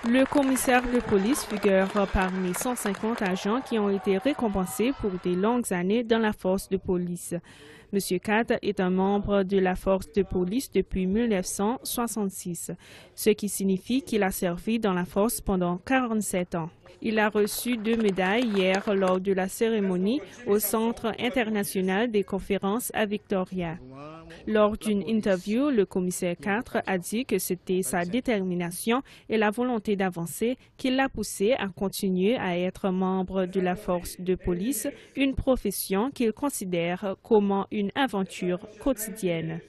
Le commissaire de police figure parmi 150 agents qui ont été récompensés pour des longues années dans la force de police. M. Kat est un membre de la force de police depuis 1966, ce qui signifie qu'il a servi dans la force pendant 47 ans. Il a reçu 2 médailles hier lors de la cérémonie au Centre international des conférences à Victoria. Lors d'une interview, le commissaire 4 a dit que c'était sa détermination et la volonté d'avancer qui l'a poussé à continuer à être membre de la force de police, une profession qu'il considère comme une aventure quotidienne.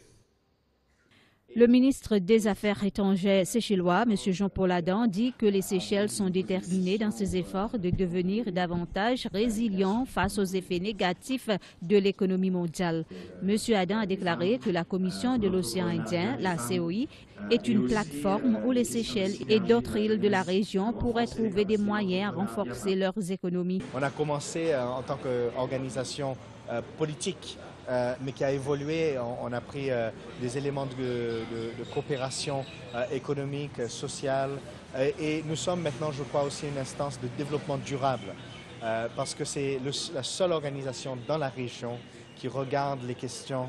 Le ministre des Affaires étrangères séchellois, M. Jean-Paul Adam, dit que les Seychelles sont déterminées dans ses efforts de devenir davantage résilients face aux effets négatifs de l'économie mondiale. M. Adam a déclaré que la Commission de l'océan Indien, la COI, est une plateforme où les Seychelles et d'autres îles de la région pourraient trouver des moyens à renforcer leurs économies. On a commencé en tant qu'organisation politique, mais qui a évolué. On a pris des éléments de coopération économique, sociale, et nous sommes maintenant, je crois, aussi une instance de développement durable, parce que c'est la seule organisation dans la région qui regarde les questions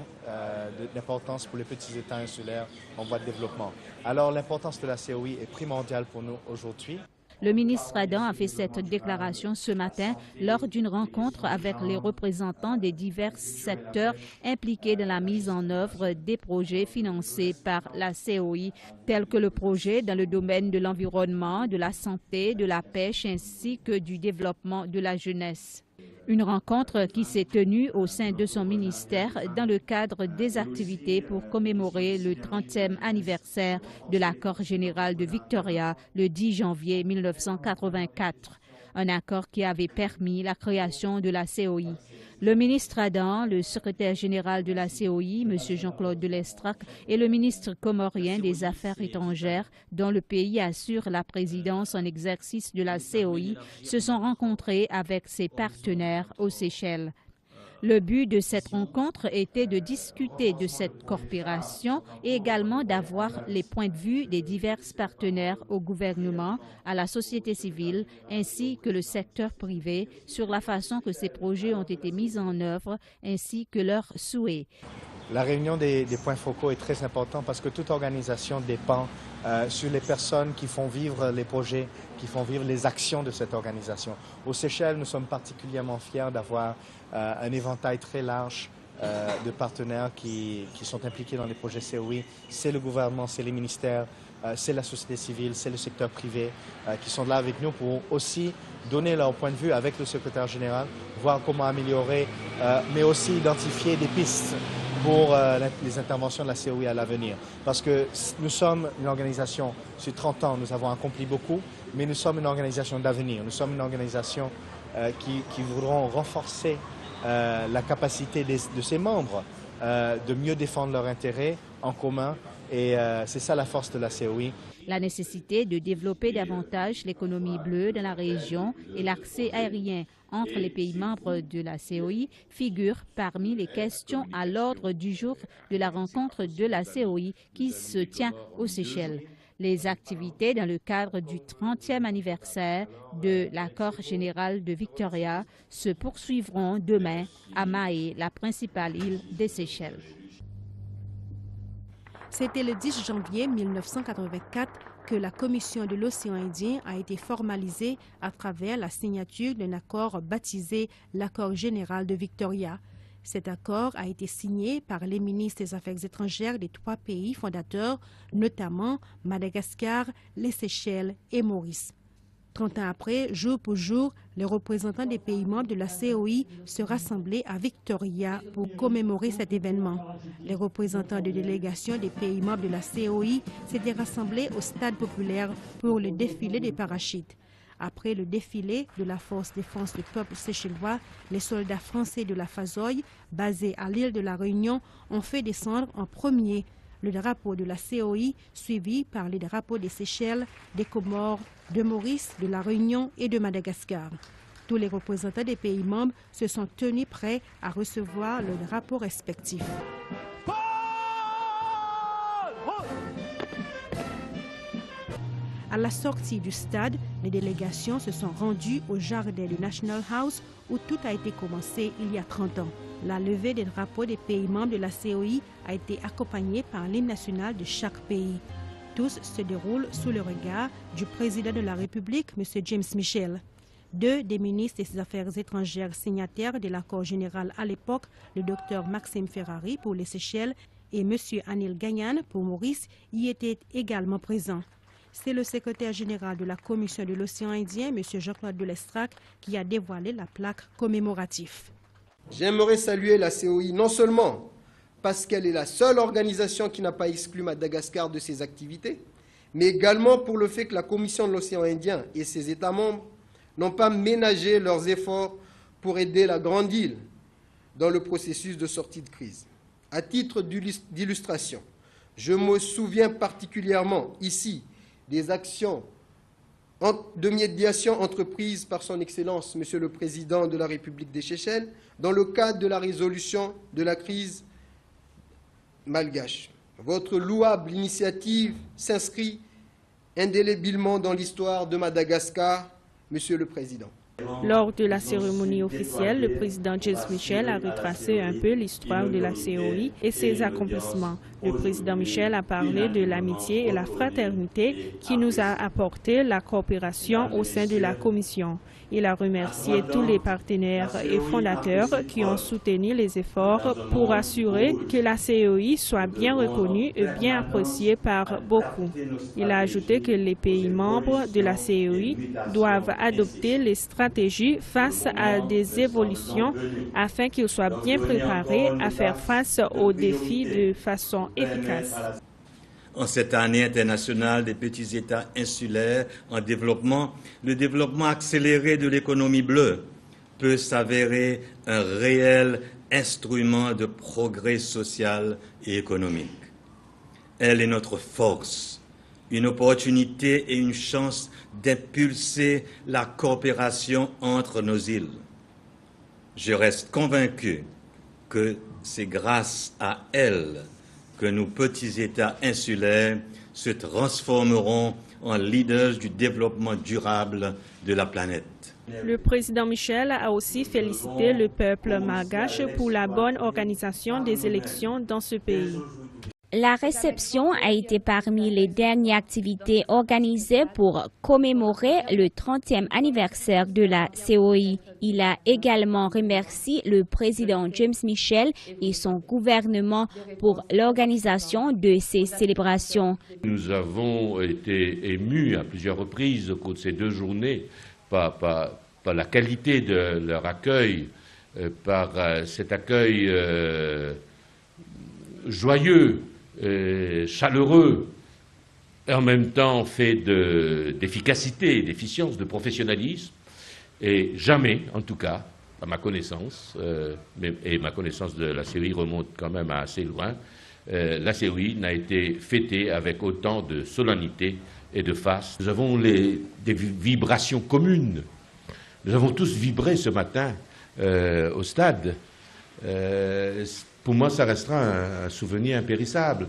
d'importance pour les petits États insulaires en voie de développement. Alors l'importance de la COI est primordiale pour nous aujourd'hui. Le ministre Adam a fait cette déclaration ce matin lors d'une rencontre avec les représentants des divers secteurs impliqués dans la mise en œuvre des projets financés par la COI, tels que le projet dans le domaine de l'environnement, de la santé, de la pêche ainsi que du développement de la jeunesse. Une rencontre qui s'est tenue au sein de son ministère dans le cadre des activités pour commémorer le 30e anniversaire de l'accord général de Victoria le 10 janvier 1984. Un accord qui avait permis la création de la COI. Le ministre Adam, le secrétaire général de la COI, M. Jean-Claude Delestrac, et le ministre comorien des Affaires étrangères, dont le pays assure la présidence en exercice de la COI, se sont rencontrés avec ses partenaires aux Seychelles. Le but de cette rencontre était de discuter de cette coopération et également d'avoir les points de vue des divers partenaires au gouvernement, à la société civile ainsi que le secteur privé sur la façon que ces projets ont été mis en œuvre ainsi que leurs souhaits. La réunion des points focaux est très importante parce que toute organisation dépend sur les personnes qui font vivre les projets, qui font vivre les actions de cette organisation. Aux Seychelles, nous sommes particulièrement fiers d'avoir un éventail très large de partenaires qui sont impliqués dans les projets COI. C'est le gouvernement, c'est les ministères, c'est la société civile, c'est le secteur privé qui sont là avec nous pour aussi donner leur point de vue avec le secrétaire général, voir comment améliorer, mais aussi identifier des pistes pour les interventions de la COI à l'avenir. Parce que nous sommes une organisation, sur 30 ans, nous avons accompli beaucoup, mais nous sommes une organisation d'avenir. Nous sommes une organisation qui voudront renforcer la capacité de ses membres de mieux défendre leurs intérêts en commun. Et c'est ça la force de la COI. La nécessité de développer davantage l'économie bleue dans la région et l'accès aérien entre les pays membres de la COI figure parmi les questions à l'ordre du jour de la rencontre de la COI qui se tient aux Seychelles. Les activités dans le cadre du 30e anniversaire de l'accord général de Victoria se poursuivront demain à Mahé, la principale île des Seychelles. C'était le 10 janvier 1984 que la Commission de l'océan Indien a été formalisée à travers la signature d'un accord baptisé l'accord général de Victoria. Cet accord a été signé par les ministres des Affaires étrangères des 3 pays fondateurs, notamment Madagascar, les Seychelles et Maurice. 30 ans après, jour pour jour, les représentants des pays membres de la COI se rassemblaient à Victoria pour commémorer cet événement. Les représentants de délégation des pays membres de la COI s'étaient rassemblés au stade populaire pour le défilé des parachutes. Après le défilé de la Force défense du peuple séchellois, les soldats français de la FASOI, basés à l'île de la Réunion, ont fait descendre en premier le drapeau de la COI, suivi par les drapeaux des Seychelles, des Comores, de Maurice, de la Réunion et de Madagascar. Tous les représentants des pays membres se sont tenus prêts à recevoir le drapeau respectif. À la sortie du stade, les délégations se sont rendues au jardin du National House où tout a été commencé il y a 30 ans. La levée des drapeaux des pays membres de la COI a été accompagnée par l'hymne national de chaque pays. Tous se déroulent sous le regard du président de la République, M. James Michel. Deux des ministres des Affaires étrangères signataires de l'accord général à l'époque, le Dr Maxime Ferrari pour les Seychelles et M. Anil Gagnan pour Maurice, y étaient également présents. C'est le secrétaire général de la Commission de l'océan Indien, M. Jean-Claude Delestrac, qui a dévoilé la plaque commémorative. J'aimerais saluer la COI non seulement parce qu'elle est la seule organisation qui n'a pas exclu Madagascar de ses activités, mais également pour le fait que la Commission de l'océan Indien et ses États membres n'ont pas ménagé leurs efforts pour aider la Grande Île dans le processus de sortie de crise. À titre d'illustration, je me souviens particulièrement ici des actions de médiation entreprises par son Excellence, Monsieur le Président de la République des Seychelles, dans le cadre de la résolution de la crise malgache. Votre louable initiative s'inscrit indélébilement dans l'histoire de Madagascar, Monsieur le Président. Lors de la cérémonie officielle, le président James Michel a retracé un peu l'histoire de la COI et ses accomplissements. Le président Michel a parlé de l'amitié et la fraternité qui nous a apporté la coopération au sein de la Commission. Il a remercié tous les partenaires et fondateurs qui ont soutenu les efforts pour assurer que la COI soit bien reconnue et bien appréciée par beaucoup. Il a ajouté que les pays membres de la COI doivent adopter les stratégies face à des évolutions afin qu'ils soient bien préparés à faire face aux défis de façon efficace. En cette année internationale des petits États insulaires en développement, le développement accéléré de l'économie bleue peut s'avérer un réel instrument de progrès social et économique. Elle est notre force, une opportunité et une chance d'impulser la coopération entre nos îles. Je reste convaincu que c'est grâce à elle que nos petits États insulaires se transformeront en leaders du développement durable de la planète. Le président Michel a aussi félicité le peuple malgache pour la bonne organisation des élections dans ce pays. La réception a été parmi les dernières activités organisées pour commémorer le 30e anniversaire de la COI. Il a également remercié le président James Michel et son gouvernement pour l'organisation de ces célébrations. Nous avons été émus à plusieurs reprises au cours de ces 2 journées par la qualité de leur accueil, par cet accueil joyeux, chaleureux, et en même temps fait d'efficacité, d'efficience, de professionnalisme. Et jamais, en tout cas, à ma connaissance, et ma connaissance de la COI remonte quand même à assez loin, la COI n'a été fêtée avec autant de solennité et de face. Nous avons des vibrations communes. Nous avons tous vibré ce matin au stade. Pour moi, ça restera un souvenir impérissable.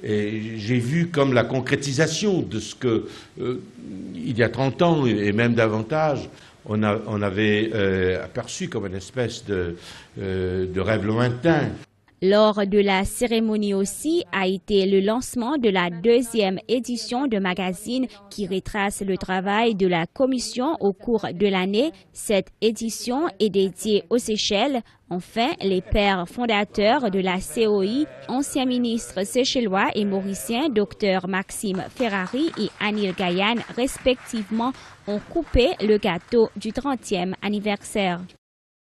Et j'ai vu comme la concrétisation de ce que, il y a 30 ans et même davantage, on avait aperçu comme une espèce de rêve lointain. Lors de la cérémonie aussi a été le lancement de la 2e édition de magazine qui retrace le travail de la Commission au cours de l'année. Cette édition est dédiée aux Seychelles. Enfin, les pères fondateurs de la COI, anciens ministres séchellois et mauriciens, Dr Maxime Ferrari et Anil Gagnan, respectivement, ont coupé le gâteau du 30e anniversaire.